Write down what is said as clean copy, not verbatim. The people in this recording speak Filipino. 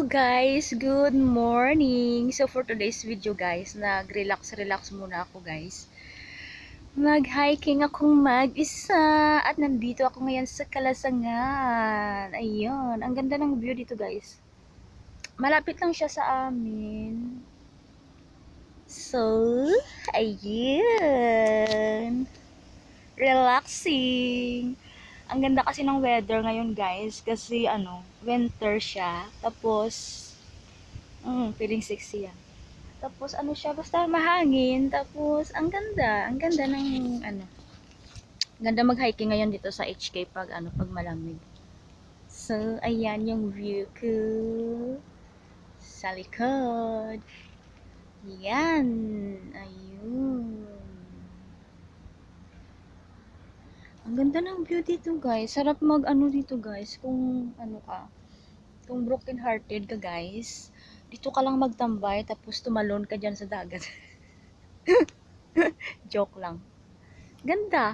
Guys, good morning. So for today's video guys, nag-relax muna ako guys. Mag-hiking akong mag-isa at nandito ako ngayon sa Kalasangan. Ayun, ang ganda ng view dito guys. Malapit lang siya sa amin. So, ayun. Relaxing. Ang ganda kasi ng weather ngayon guys kasi winter siya. Tapos feeling sexy yan. Tapos siya, basta mahangin. Tapos ang ganda ng ganda mag-hiking ngayon dito sa HK pag malamig. So, ayan yung view ko sa likod. Yan. Ayun. Ang ganda ng view dito, guys. Sarap dito, guys. Kung broken hearted ka, guys. Dito ka lang magtambay tapos tumalon ka dyan sa dagat. Joke lang. Ganda.